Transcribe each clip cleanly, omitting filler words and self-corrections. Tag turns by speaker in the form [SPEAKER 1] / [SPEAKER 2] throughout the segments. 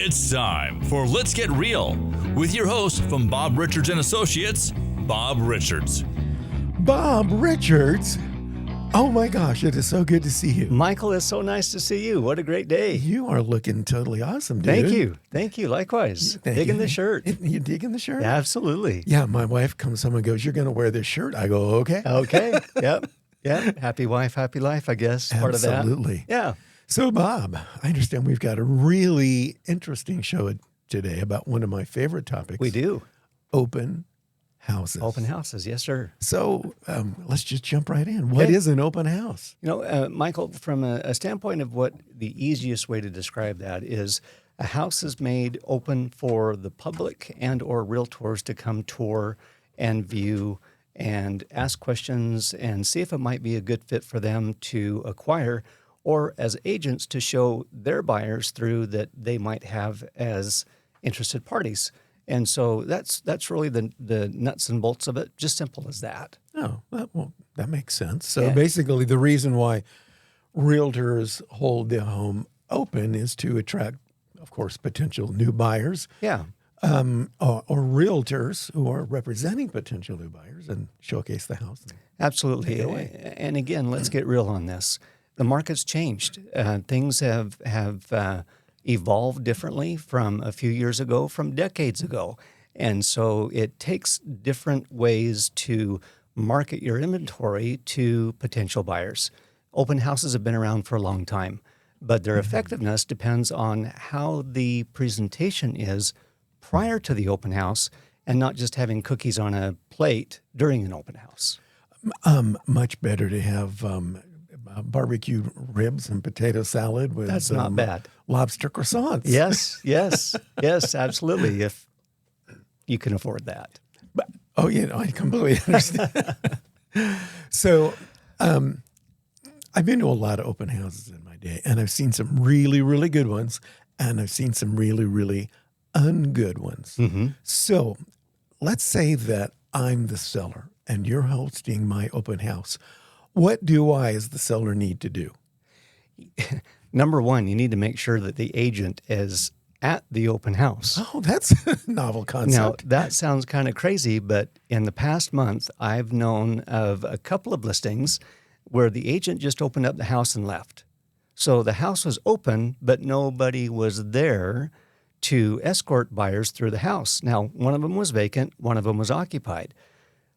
[SPEAKER 1] It's time for Let's Get Real with your host from Bob Richards and Associates, Bob Richards.
[SPEAKER 2] Bob Richards? Oh my gosh, it is so good to see you.
[SPEAKER 3] Michael, it's so nice to see you. What a great day.
[SPEAKER 2] You are looking totally awesome, dude.
[SPEAKER 3] Thank you. Thank you. Likewise. Digging the shirt.
[SPEAKER 2] You digging the shirt?
[SPEAKER 3] Yeah, absolutely.
[SPEAKER 2] Yeah, my wife comes home and goes, "You're going to wear this shirt." I go, "Okay."
[SPEAKER 3] Okay. Yep. Yeah. Happy wife, happy life, I guess. Part of that.
[SPEAKER 2] Absolutely.
[SPEAKER 3] Yeah.
[SPEAKER 2] So, Bob, I understand we've got a really interesting show today about one of my favorite topics.
[SPEAKER 3] We do.
[SPEAKER 2] Open houses.
[SPEAKER 3] Open houses. Yes, sir.
[SPEAKER 2] So let's just jump right in. What is an open house?
[SPEAKER 3] You know, Michael, from a standpoint of what the easiest way to describe that is a house is made open for the public and or realtors to come tour and view and ask questions and see if it might be a good fit for them to acquire, or as agents to show their buyers through that they might have as interested parties. And so that's really the nuts and bolts of it, just simple as that.
[SPEAKER 2] Oh, well, that makes sense. So
[SPEAKER 3] Yeah.
[SPEAKER 2] basically the reason why realtors hold their home open is to attract, of course, potential new buyers.
[SPEAKER 3] Yeah.
[SPEAKER 2] Or realtors who are representing potential new buyers and showcase the house.
[SPEAKER 3] Absolutely.
[SPEAKER 2] Take it away.
[SPEAKER 3] And again, let's get real on this. The market's changed. Things have evolved differently from a few years ago, from decades ago. And so it takes different ways to market your inventory to potential buyers. Open houses have been around for a long time, but their effectiveness depends on how the presentation is prior to the open house and not just having cookies on a plate during an open house.
[SPEAKER 2] Much better to have barbecue ribs and potato salad with
[SPEAKER 3] That's not bad.
[SPEAKER 2] Lobster croissants.
[SPEAKER 3] Yes, absolutely, if you can afford that.
[SPEAKER 2] But, I completely understand. So I've been to a lot of open houses in my day, and I've seen some really, really good ones, and I've seen some really, really ungood ones.
[SPEAKER 3] Mm-hmm.
[SPEAKER 2] So let's say that I'm the seller and you're hosting my open house. What do I, as the seller, need to do?
[SPEAKER 3] Number one, you need to make sure that the agent is at the open house.
[SPEAKER 2] Oh, that's a novel concept.
[SPEAKER 3] Now, that sounds kind of crazy, but in the past month, I've known of a couple of listings where the agent just opened up the house and left. So the house was open, but nobody was there to escort buyers through the house. Now, one of them was vacant, one of them was occupied.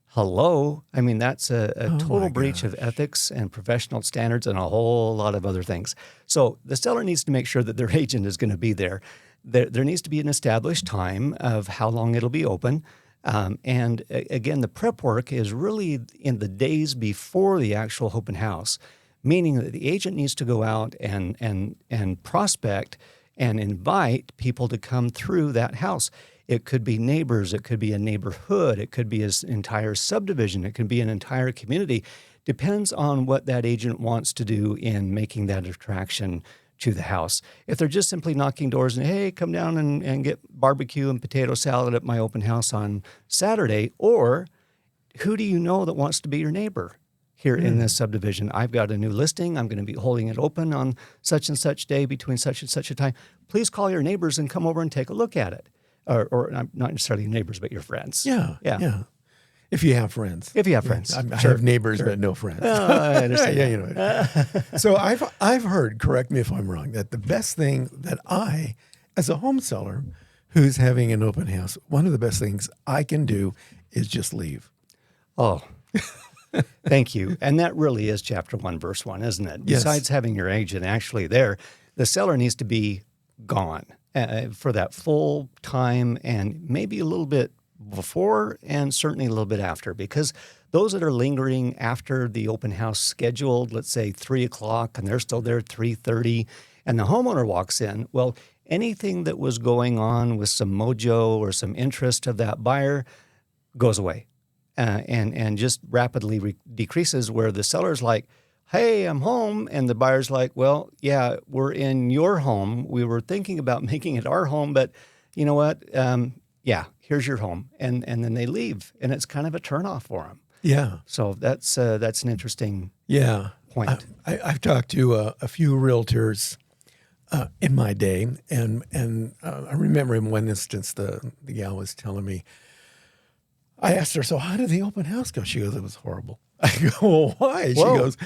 [SPEAKER 3] Hello? I mean, that's a total breach of ethics and professional standards and a whole lot of other things. So the seller needs to make sure that their agent is going to be there. There needs to be an established time of how long it'll be open. And again, the prep work is really in the days before the actual open house, meaning that the agent needs to go out and prospect and invite people to come through that house. It could be neighbors, it could be a neighborhood, it could be an entire subdivision, it could be an entire community. Depends on what that agent wants to do in making that attraction to the house. If they're just simply knocking doors and, hey, come down and get barbecue and potato salad at my open house on Saturday, or who do you know that wants to be your neighbor here in this subdivision? I've got a new listing. I'm going to be holding it open on such and such day between such and such a time. Please call your neighbors and come over and take a look at it. Or not necessarily your neighbors, but your friends.
[SPEAKER 2] Yeah. If you have friends.
[SPEAKER 3] If you have friends.
[SPEAKER 2] I have neighbors, but no friends.
[SPEAKER 3] I understand.
[SPEAKER 2] Yeah, you know. So I've heard, correct me if I'm wrong, that the best thing that I, as a home seller who's having an open house, one of the best things I can do is just leave.
[SPEAKER 3] Oh, thank you. And that really is chapter 1, verse 1, isn't it?
[SPEAKER 2] Yes.
[SPEAKER 3] Besides having your agent actually there, the seller needs to be gone for that full time and maybe a little bit before and certainly a little bit after, because those that are lingering after the open house scheduled, let's say 3 o'clock, and they're still there at 3:30, and the homeowner walks in, well, anything that was going on with some mojo or some interest of that buyer goes away and just rapidly decreases, where the seller's like, hey, I'm home. And the buyer's like, well, yeah, we're in your home. We were thinking about making it our home, but you know what? Yeah, here's your home. And then they leave, and it's kind of a turnoff for them.
[SPEAKER 2] Yeah.
[SPEAKER 3] So that's an interesting point.
[SPEAKER 2] I've talked to a few realtors in my day, and I remember in one instance the gal was telling me. I asked her, so how did the open house go? She goes, it was horrible. I go, well, why? She
[SPEAKER 3] Whoa.
[SPEAKER 2] goes,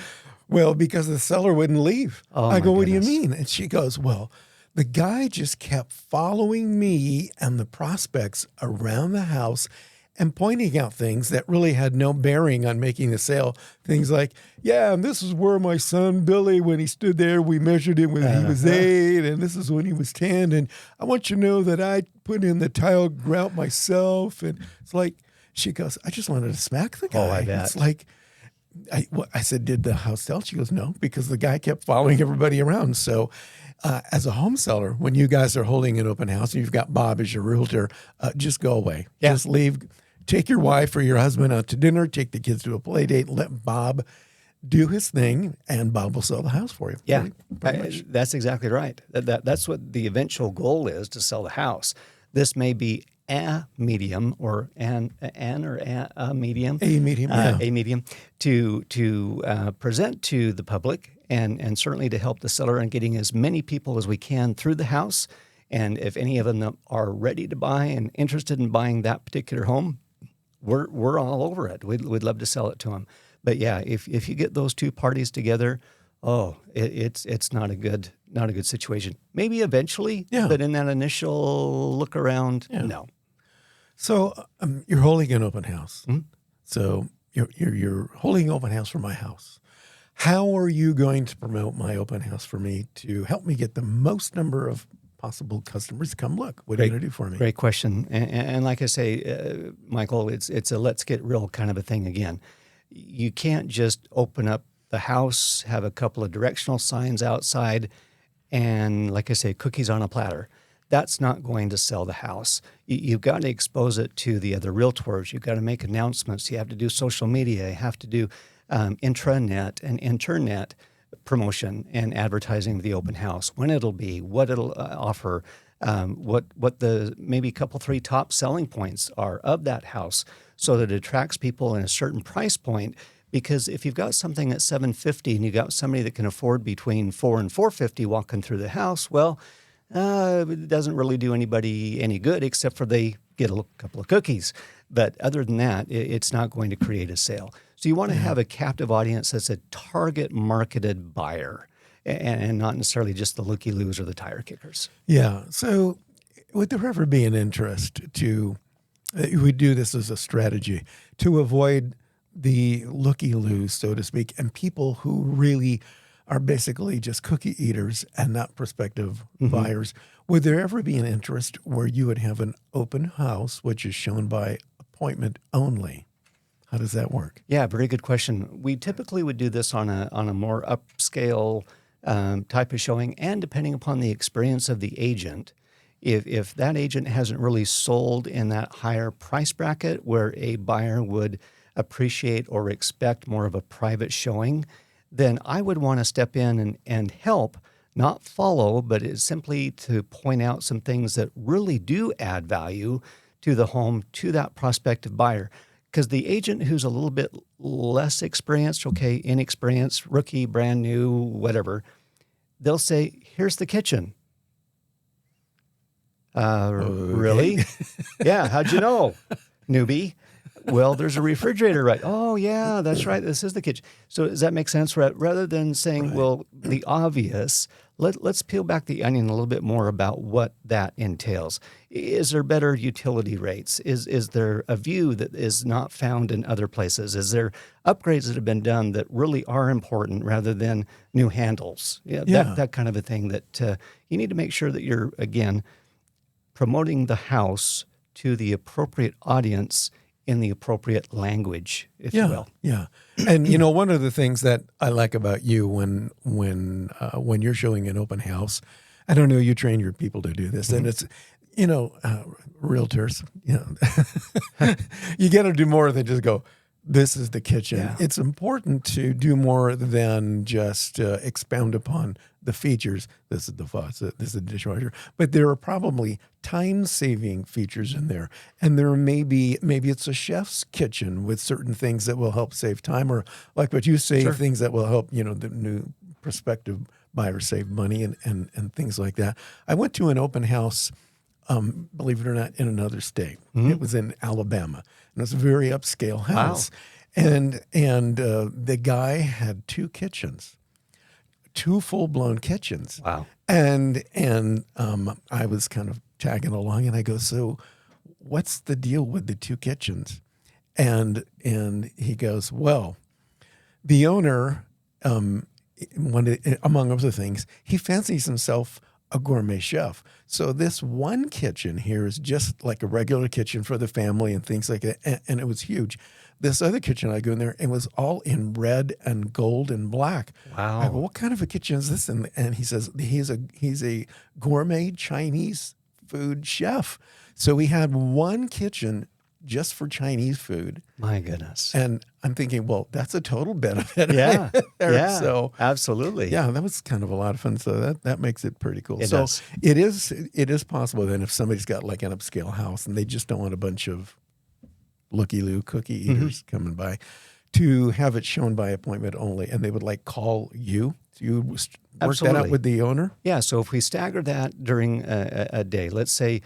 [SPEAKER 2] well, because the seller wouldn't leave.
[SPEAKER 3] Oh,
[SPEAKER 2] I go,
[SPEAKER 3] my
[SPEAKER 2] what do you
[SPEAKER 3] goodness.
[SPEAKER 2] mean? And she goes, well, the guy just kept following me and the prospects around the house and pointing out things that really had no bearing on making the sale. Things like, yeah, and this is where my son Billy, when he stood there, we measured him when he was 8, and this is when he was 10. And I want you to know that I put in the tile grout myself. And it's like, she goes, I just wanted to smack the guy.
[SPEAKER 3] Oh, I bet.
[SPEAKER 2] It's like, I said, did the house sell? She goes, no, because the guy kept following everybody around. So as a home seller, when you guys are holding an open house and you've got Bob as your realtor, just go away.
[SPEAKER 3] Yeah.
[SPEAKER 2] Just leave. Take your wife or your husband out to dinner. Take the kids to a play date. Let Bob do his thing, and Bob will sell the house for you.
[SPEAKER 3] Yeah,
[SPEAKER 2] Pretty much.
[SPEAKER 3] that's exactly right. That's what the eventual goal is, to sell the house. This may be a medium or a medium,
[SPEAKER 2] A medium, yeah.
[SPEAKER 3] a medium to present to the public, and certainly to help the seller in getting as many people as we can through the house. And if any of them are ready to buy and interested in buying that particular home, we're all over it. We'd love to sell it to them. But yeah, if you get those two parties together, it's not a good situation. Maybe eventually,
[SPEAKER 2] Yeah.
[SPEAKER 3] but in that initial look around, no.
[SPEAKER 2] So you're holding an open house.
[SPEAKER 3] Mm-hmm.
[SPEAKER 2] So you're holding an open house for my house. How are you going to promote my open house for me to help me get the most number of possible customers to come look? What are you going to do for me?
[SPEAKER 3] Great question. And like I say, Michael, it's a let's get real kind of a thing again. You can't just open up the house, have a couple of directional signs outside, and like I say, cookies on a platter. That's not going to sell the house. You've got to expose it to the other realtors. You've got to make announcements. You have to do social media. You have to do intranet and internet promotion and advertising of the open house, when it'll be, what it'll offer, what the maybe couple, 3 top selling points are of that house, so that it attracts people in a certain price point. Because if you've got something at $750 and you got somebody that can afford between $400 and $450 walking through the house, well, it doesn't really do anybody any good, except for they get a couple of cookies. But other than that, it's not going to create a sale. So you want to have a captive audience that's a target marketed buyer, and not necessarily just the looky-loos or the tire kickers.
[SPEAKER 2] Yeah. So would there ever be an interest to, we do this as a strategy, to avoid the looky-loos, so to speak, and people who really are basically just cookie eaters and not prospective buyers? Would there ever be an interest where you would have an open house, which is shown by appointment only? How does that work?
[SPEAKER 3] Yeah, very good question. We typically would do this on a more upscale type of showing, and depending upon the experience of the agent. If that agent hasn't really sold in that higher price bracket where a buyer would appreciate or expect more of a private showing, then I would want to step in and help, not follow, but it's simply to point out some things that really do add value to the home, to that prospective buyer. Because the agent who's a little bit less experienced, inexperienced, rookie, brand new, whatever, they'll say, here's the kitchen. Really? Yeah, how'd you know, newbie? Well, there's a refrigerator, right? Oh, yeah, that's right. This is the kitchen. So does that make sense? Rather than saying, well, the obvious, let's peel back the onion a little bit more about what that entails. Is there better utility rates? Is there a view that is not found in other places? Is there upgrades that have been done that really are important rather than new handles? That kind of a thing that you need to make sure that you're, again, promoting the house to the appropriate audience in the appropriate language, if you will.
[SPEAKER 2] Yeah. And one of the things that I like about you when you're showing an open house, I don't know, you train your people to do this, and it's, realtors, you got to do more than just go, this is the kitchen.
[SPEAKER 3] Yeah.
[SPEAKER 2] It's important to do more than just expound upon the features. This is the faucet, this is the dishwasher. But there are probably time-saving features in there. And there maybe it's a chef's kitchen with certain things that will help save time, or like what you say,
[SPEAKER 3] Sure.
[SPEAKER 2] things that will help, the new prospective buyers save money and things like that. I went to an open house, believe it or not, in another state. It was in Alabama, and it was a very upscale house. And the guy had two kitchens, two full-blown kitchens.
[SPEAKER 3] Wow.
[SPEAKER 2] And I was kind of tagging along, and I go, so what's the deal with the two kitchens? And he goes, well, the owner, among other things, he fancies himself a gourmet chef. So this one kitchen here is just like a regular kitchen for the family and things like that. And it was huge. This other kitchen, I go in there, it was all in red and gold and black.
[SPEAKER 3] Wow.
[SPEAKER 2] I go, what kind of a kitchen is this? And he says he's a gourmet Chinese food chef. So we had one kitchen just for Chinese food.
[SPEAKER 3] My goodness.
[SPEAKER 2] And I'm thinking, well, that's a total benefit.
[SPEAKER 3] Yeah.
[SPEAKER 2] there.
[SPEAKER 3] Yeah.
[SPEAKER 2] So
[SPEAKER 3] absolutely.
[SPEAKER 2] yeah, that was kind of a lot of fun. So that makes it pretty cool.
[SPEAKER 3] It
[SPEAKER 2] So
[SPEAKER 3] does.
[SPEAKER 2] it is possible then if somebody's got like an upscale house and they just don't want a bunch of looky-loo cookie eaters coming by, to have it shown by appointment only, and they would like call you. So you work that out
[SPEAKER 3] Absolutely.
[SPEAKER 2] with the owner.
[SPEAKER 3] Yeah, so if we stagger that during a day, let's say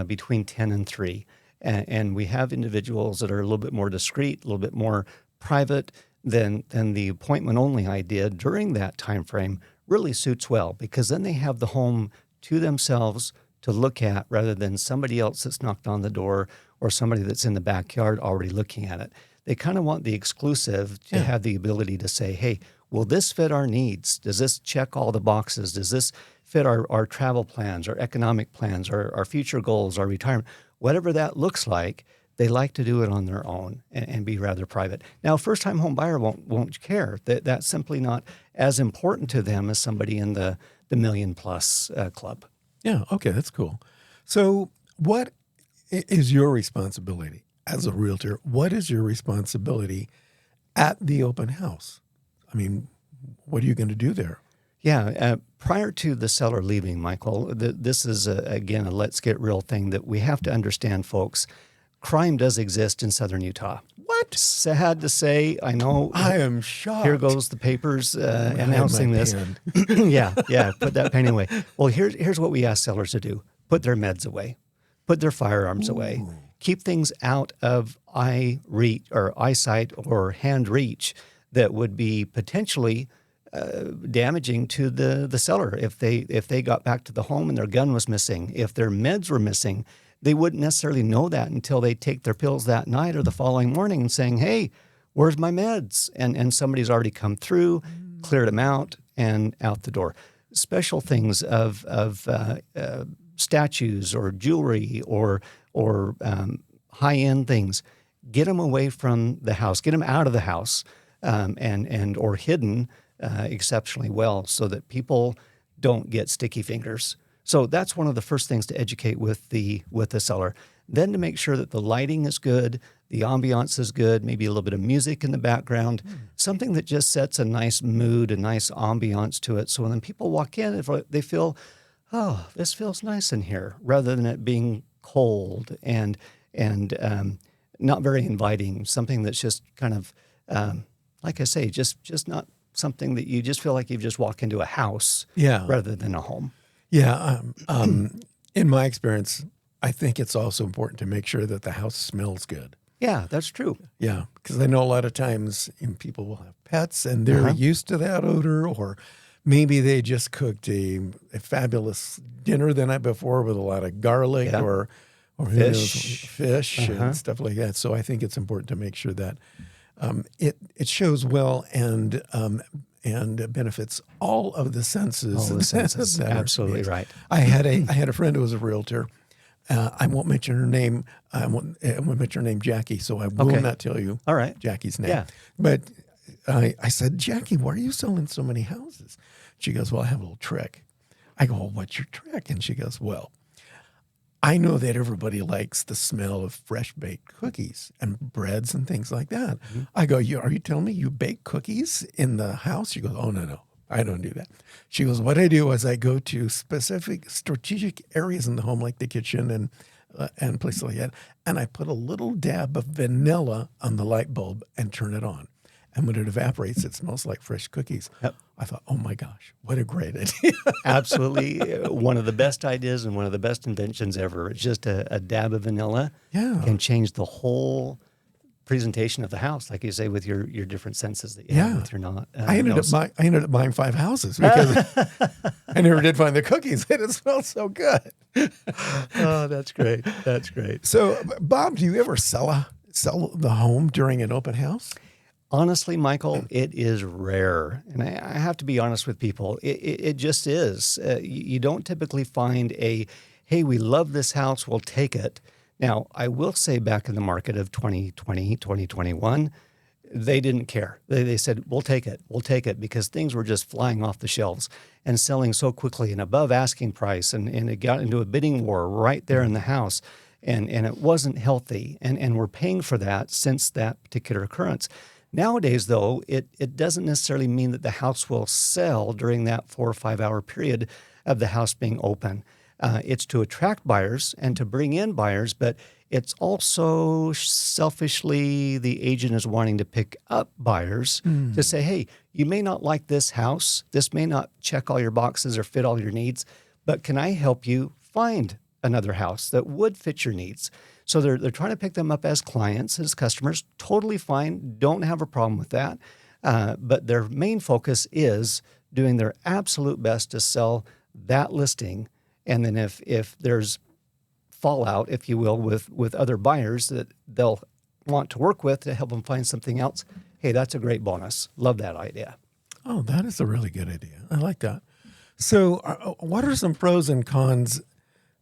[SPEAKER 3] between 10 and 3, and we have individuals that are a little bit more discreet, a little bit more private, then the appointment-only idea during that time frame really suits well, because then they have the home to themselves to look at rather than somebody else that's knocked on the door or somebody that's in the backyard already looking at it. They kind of want the exclusive to have the ability to say, hey, will this fit our needs? Does this check all the boxes? Does this fit our travel plans, our economic plans, our future goals, our retirement? Whatever that looks like, they like to do it on their own and be rather private. Now, a first-time home buyer won't care. That's simply not as important to them as somebody in the million-plus club.
[SPEAKER 2] Yeah, okay, that's cool. So what is your responsibility as a realtor? What is your responsibility at the open house? I mean, what are you going to do there?
[SPEAKER 3] Yeah, prior to the seller leaving, Michael, this is, again, a let's get real thing that we have to understand, folks. Crime does exist in southern Utah.
[SPEAKER 2] What?
[SPEAKER 3] Sad to say, I know.
[SPEAKER 2] I am shocked.
[SPEAKER 3] Here goes the papers announcing
[SPEAKER 2] my
[SPEAKER 3] this.
[SPEAKER 2] pen.
[SPEAKER 3] Yeah, put that pen away. Well, here's what we ask sellers to do. Put their meds away. Put their firearms away. Keep things out of eyesight or hand reach that would be potentially damaging to the seller. If they got back to the home and their gun was missing, if their meds were missing, they wouldn't necessarily know that until they take their pills that night or the following morning and saying, hey, where's my meds? And somebody's already come through, cleared them out, and out the door. Special things of statues or jewelry or high-end things, get them away from the house, get them out of the house, and or hidden exceptionally well so that people don't get sticky fingers. So that's one of the first things to educate with the seller. Then to make sure that the lighting is good, the ambiance is good, maybe a little bit of music in the background, something that just sets a nice mood, a nice ambiance to it. So when people walk in, they feel, oh, this feels nice in here, rather than it being cold and not very inviting. Something that's just kind of, like I say, just not something that you just feel like you've just walked into a house rather than a home.
[SPEAKER 2] Yeah. In my experience, I think it's also important to make sure that the house smells good.
[SPEAKER 3] Yeah, that's true.
[SPEAKER 2] Yeah, because I know a lot of times people will have pets and they're used to that odor, or maybe they just cooked a fabulous dinner the night before with a lot of garlic or fish and stuff like that. So I think it's important to make sure that it shows well and benefits all of the senses.
[SPEAKER 3] All the senses, absolutely right.
[SPEAKER 2] I had a friend who was a realtor. I won't mention her name. I won't mention her name, Jackie. So I will not tell you
[SPEAKER 3] all right.
[SPEAKER 2] Jackie's name.
[SPEAKER 3] Yeah.
[SPEAKER 2] But I said, Jackie, why are you selling so many houses? She goes, well, I have a little trick. I go, well, what's your trick? And she goes, well, I know that everybody likes the smell of fresh baked cookies and breads and things like that. Mm-hmm. I go, are you telling me you bake cookies in the house? She goes, oh, no, I don't do that. She goes, what I do is I go to specific strategic areas in the home, like the kitchen and places like that, and I put a little dab of vanilla on the light bulb and turn it on. And when it evaporates, it smells like fresh cookies.
[SPEAKER 3] Yep.
[SPEAKER 2] I thought, oh my gosh, what a great idea.
[SPEAKER 3] Absolutely. One of the best ideas and one of the best inventions ever. It's just a dab of vanilla
[SPEAKER 2] Yeah.
[SPEAKER 3] can change the whole presentation of the house, like you say, with your different senses that you have with your not.
[SPEAKER 2] I ended up buying 5 houses because I never did find the cookies. It smelled so good.
[SPEAKER 3] Oh, that's great. That's great.
[SPEAKER 2] So, Bob, do you ever sell the home during an open house?
[SPEAKER 3] Honestly, Michael, it is rare. And I have to be honest with people. It just is. You don't typically find hey, we love this house, we'll take it. Now, I will say back in the market of 2020, 2021, they didn't care. They said, we'll take it because things were just flying off the shelves and selling so quickly and above asking price. And it got into a bidding war right there in the house. And it wasn't healthy. And we're paying for that since that particular occurrence. Nowadays, though, it doesn't necessarily mean that the house will sell during that 4 or 5 hour period of the house being open. It's to attract buyers and to bring in buyers, but it's also selfishly the agent is wanting to pick up buyers to say, hey, you may not like this house. This may not check all your boxes or fit all your needs, but can I help you find another house that would fit your needs? So they're trying to pick them up as clients, as customers. Totally fine. Don't have a problem with that. But their main focus is doing their absolute best to sell that listing. And then if there's fallout, if you will, with other buyers that they'll want to work with to help them find something else, hey, that's a great bonus. Love that idea.
[SPEAKER 2] Oh, that is a really good idea. I like that. So what are some pros and cons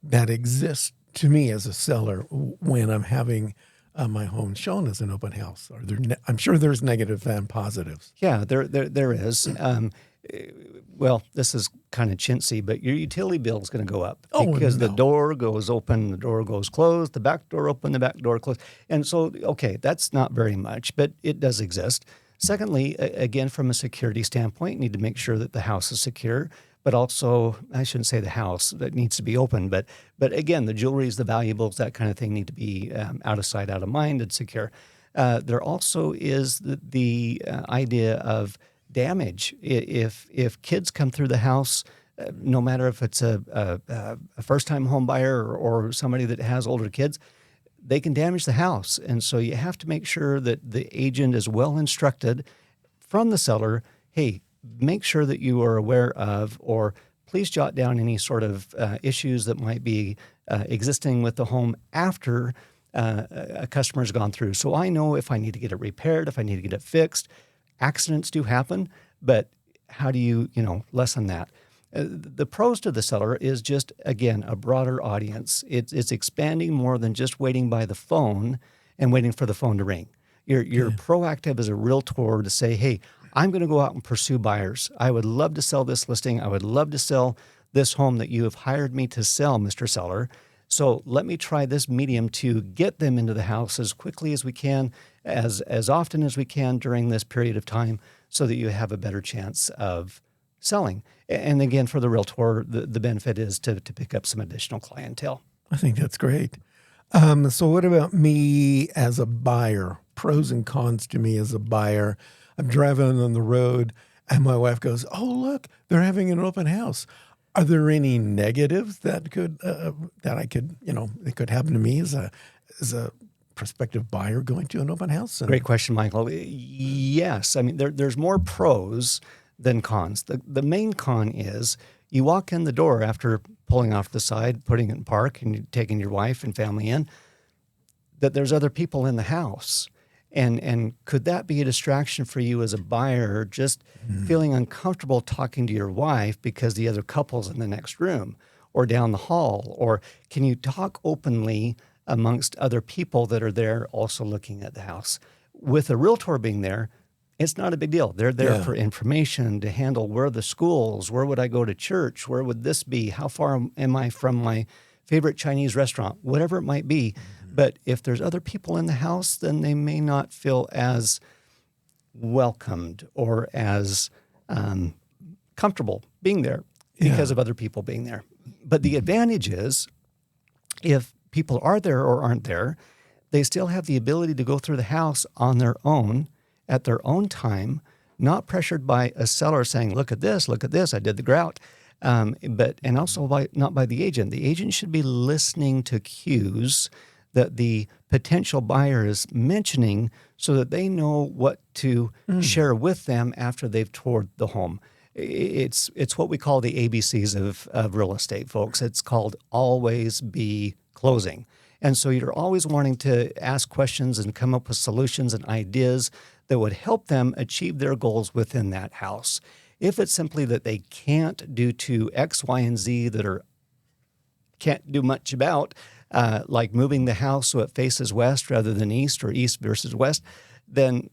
[SPEAKER 2] that exist to me as a seller when I'm having my home shown as an open house? I'm sure there's negative and positives.
[SPEAKER 3] Yeah, there is. Well, this is kind of chintzy, but your utility bill is going to go up because the door goes open, the door goes closed, the back door open, the back door closed. And so, okay, that's not very much, but it does exist. Secondly, again, from a security standpoint, you need to make sure that the house is secure, but also, I shouldn't say the house, that needs to be open. But again, the jewelries, the valuables, that kind of thing need to be out of sight, out of mind, and secure. There also is the idea of damage. If kids come through the house, no matter if it's a first-time home buyer or somebody that has older kids, they can damage the house. And so you have to make sure that the agent is well instructed from the seller, hey, make sure that you are aware of, or please jot down any sort of issues that might be existing with the home after a customer's gone through. So I know if I need to get it repaired, if I need to get it fixed. Accidents do happen, but how do you lessen that? The pros to the seller is just, again, a broader audience. It's expanding more than just waiting by the phone and waiting for the phone to ring. You're proactive as a realtor to say, hey, I'm going to go out and pursue buyers. I would love to sell this listing. I would love to sell this home that you have hired me to sell, Mr. Seller. So let me try this medium to get them into the house as quickly as we can, as often as we can during this period of time, so that you have a better chance of selling. And again, for the realtor, the benefit is to pick up some additional clientele.
[SPEAKER 2] I think that's great. So what about me as a buyer? Pros and cons to me as a buyer. I'm driving on the road and my wife goes, oh, look, they're having an open house. Are there any negatives that could it could happen to me as a prospective buyer going to an open house?
[SPEAKER 3] Great question, Michael. Yes. I mean, there's more pros than cons. The main con is you walk in the door after pulling off the side, putting it in park, and you're taking your wife and family in, that there's other people in the house. And could that be a distraction for you as a buyer, just feeling uncomfortable talking to your wife because the other couple's in the next room or down the hall? Or can you talk openly amongst other people that are there also looking at the house? With a realtor being there, it's not a big deal. They're there for information, to handle where are the schools, where would I go to church, where would this be, how far am I from my favorite Chinese restaurant, whatever it might be. But if there's other people in the house, then they may not feel as welcomed or as comfortable being there because of other people being there. But the advantage is if people are there or aren't there, they still have the ability to go through the house on their own at their own time, not pressured by a seller saying, look at this, I did the grout. And also not by the agent. The agent should be listening to cues that the potential buyer is mentioning so that they know what to share with them after they've toured the home. It's what we call the ABCs of real estate, folks. It's called always be closing. And so you're always wanting to ask questions and come up with solutions and ideas that would help them achieve their goals within that house. If it's simply that they can't due to X, Y, and Z that can't do much about, like moving the house so it faces west rather than east or east versus west, then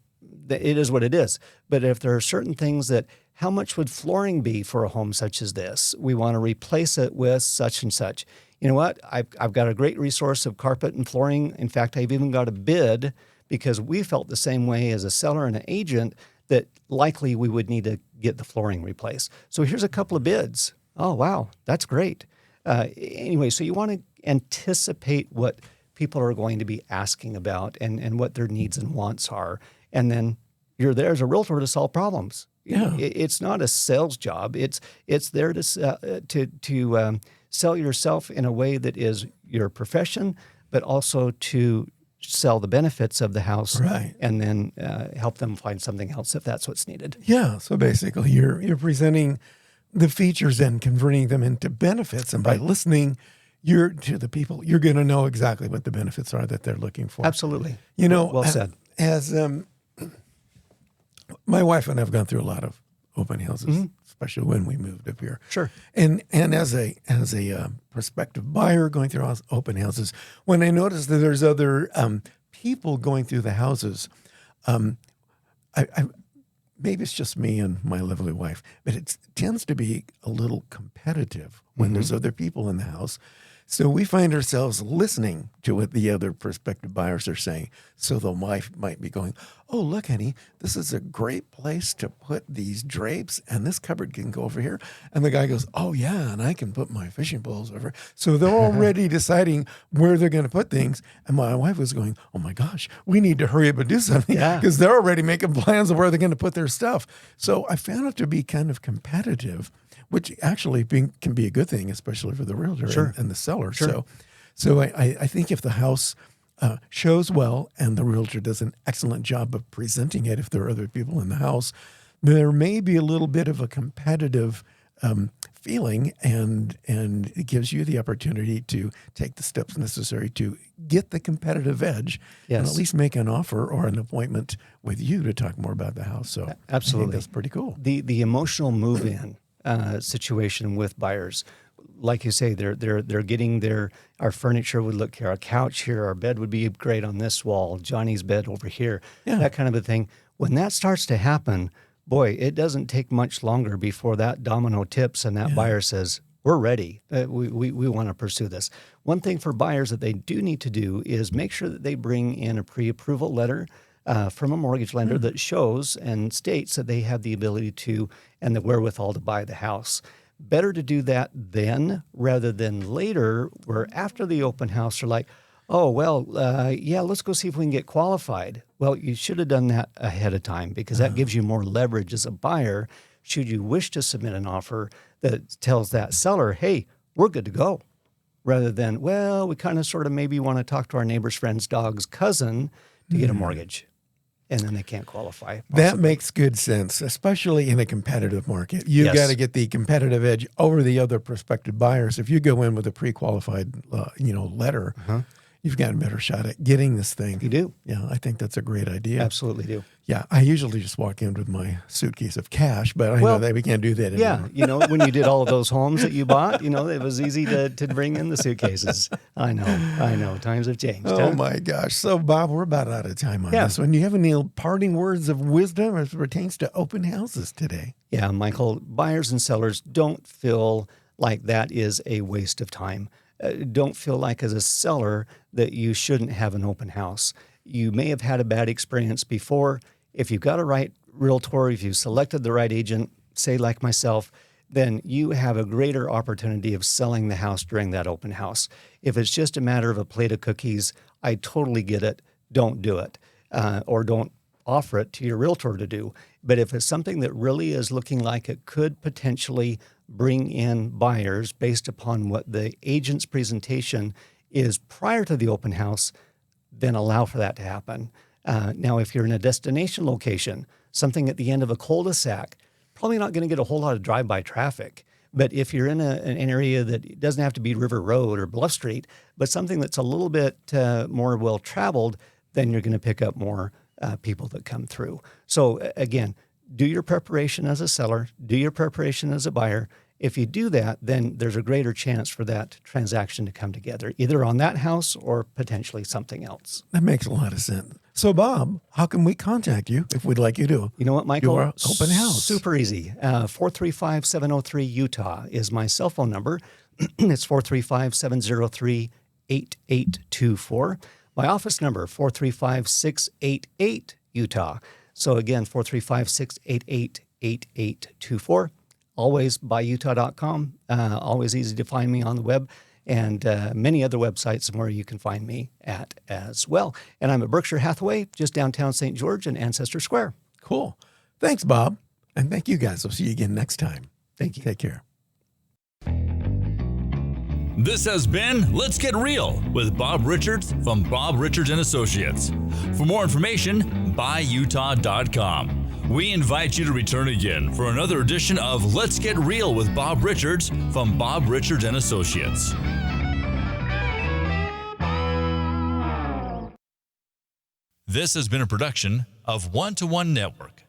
[SPEAKER 3] it is what it is. But if there are certain things that, how much would flooring be for a home such as this? We want to replace it with such and such. You know what? I've got a great resource of carpet and flooring. In fact, I've even got a bid because we felt the same way as a seller and an agent that likely we would need to get the flooring replaced. So here's a couple of bids. Oh, wow, that's great. Anyway, so you want to anticipate what people are going to be asking about and what their needs and wants are. And then you're there as a realtor to solve problems.
[SPEAKER 2] Yeah.
[SPEAKER 3] It's not a sales job. It's there to sell yourself in a way that is your profession, but also to sell the benefits of the house,
[SPEAKER 2] Right.
[SPEAKER 3] and then help them find something else if that's what's needed.
[SPEAKER 2] Yeah. So basically, you're presenting the features and converting them into benefits, and by listening, to the people, you're going to know exactly what the benefits are that they're looking for.
[SPEAKER 3] Absolutely.
[SPEAKER 2] You know,
[SPEAKER 3] well said.
[SPEAKER 2] As my wife and I have gone through a lot of open houses, especially when we moved up here.
[SPEAKER 3] Sure.
[SPEAKER 2] And as a prospective buyer going through open houses, when I notice that there's other people going through the houses, I maybe it's just me and my lovely wife, but it tends to be a little competitive when there's other people in the house. So we find ourselves listening to what the other prospective buyers are saying. So the wife might be going, oh, look, honey, this is a great place to put these drapes, and this cupboard can go over here. And the guy goes, oh, yeah, and I can put my fishing poles over. So they're already deciding where they're going to put things. And my wife was going, oh, my gosh, we need to hurry up and do something because they're already making plans of where they're going to put their stuff. So I found it to be kind of competitive, which actually can be a good thing, especially for the realtor and the seller.
[SPEAKER 3] Sure.
[SPEAKER 2] So I think if the house shows well and the realtor does an excellent job of presenting it, if there are other people in the house, there may be a little bit of a competitive feeling, and it gives you the opportunity to take the steps necessary to get the competitive edge and at least make an offer or an appointment with you to talk more about the house. So
[SPEAKER 3] absolutely,
[SPEAKER 2] I think that's pretty cool.
[SPEAKER 3] The emotional move-in situation with buyers, like you say, they're getting our furniture would look here, our couch here, our bed would be great on this wall, Johnny's bed over here, that kind of a thing. When that starts to happen, boy, it doesn't take much longer before that domino tips and that buyer says, we're ready. We want to pursue this. One thing for buyers that they do need to do is make sure that they bring in a pre-approval letter from a mortgage lender that shows and states that they have the ability to and the wherewithal to buy the house. Better to do that then rather than later, where after the open house they're like, oh, well, let's go see if we can get qualified. Well, you should have done that ahead of time because that gives you more leverage as a buyer should you wish to submit an offer that tells that seller, hey, we're good to go. Rather than, well, we kind of sort of maybe want to talk to our neighbor's friend's dog's cousin to get a mortgage. And then they can't qualify. Possibly.
[SPEAKER 2] That makes good sense, especially in a competitive market. You've got to get the competitive edge over the other prospective buyers. If you go in with a pre-qualified, letter, you've got a better shot at getting this thing.
[SPEAKER 3] You do.
[SPEAKER 2] Yeah, I think that's a great idea.
[SPEAKER 3] Absolutely do.
[SPEAKER 2] Yeah, I usually just walk in with my suitcase of cash, but I know that we can't do that anymore.
[SPEAKER 3] Yeah, when you did all of those homes that you bought, it was easy to bring in the suitcases. I know. Times have changed.
[SPEAKER 2] Oh, my gosh. So, Bob, we're about out of time on this one. Do you have any parting words of wisdom as it pertains to open houses today?
[SPEAKER 3] Yeah, Michael, buyers and sellers, don't feel like that is a waste of time. Don't feel like as a seller that you shouldn't have an open house. You may have had a bad experience before. If you've got a right realtor, if you've selected the right agent, say like myself, then you have a greater opportunity of selling the house during that open house. If it's just a matter of a plate of cookies, I totally get it. Don't do it. Or don't offer it to your realtor to do. But if it's something that really is looking like it could potentially bring in buyers based upon what the agent's presentation is prior to the open house, then allow for that to happen. Now, if you're in a destination location, something at the end of a cul-de-sac, probably not going to get a whole lot of drive-by traffic. But if you're in an area that doesn't have to be River Road or Bluff Street, but something that's a little bit more well-traveled, then you're going to pick up more people that come through. So again, do your preparation as a seller, do your preparation as a buyer. If you do that, then there's a greater chance for that transaction to come together, either on that house or potentially something else.
[SPEAKER 2] That makes a lot of sense. So, Bob, how can we contact you if we'd like you to?
[SPEAKER 3] You know what, Michael?
[SPEAKER 2] Do our open house.
[SPEAKER 3] Super easy. 435-703-UTAH is my cell phone number. It's 435-703-8824. My office number, 435-688-UTAH. So again, 435-688-8824. Always buyutah.com. Always easy to find me on the web, and many other websites where you can find me at as well. And I'm at Berkshire Hathaway, just downtown St. George in Ancestor Square.
[SPEAKER 2] Cool. Thanks, Bob. And thank you guys. We'll see you again next time.
[SPEAKER 3] Thank you.
[SPEAKER 2] Take care.
[SPEAKER 1] This has been Let's Get Real with Bob Richards from Bob Richards and Associates. For more information, buyutah.com. We invite you to return again for another edition of Let's Get Real with Bob Richards from Bob Richards and Associates. This has been a production of One to One Network.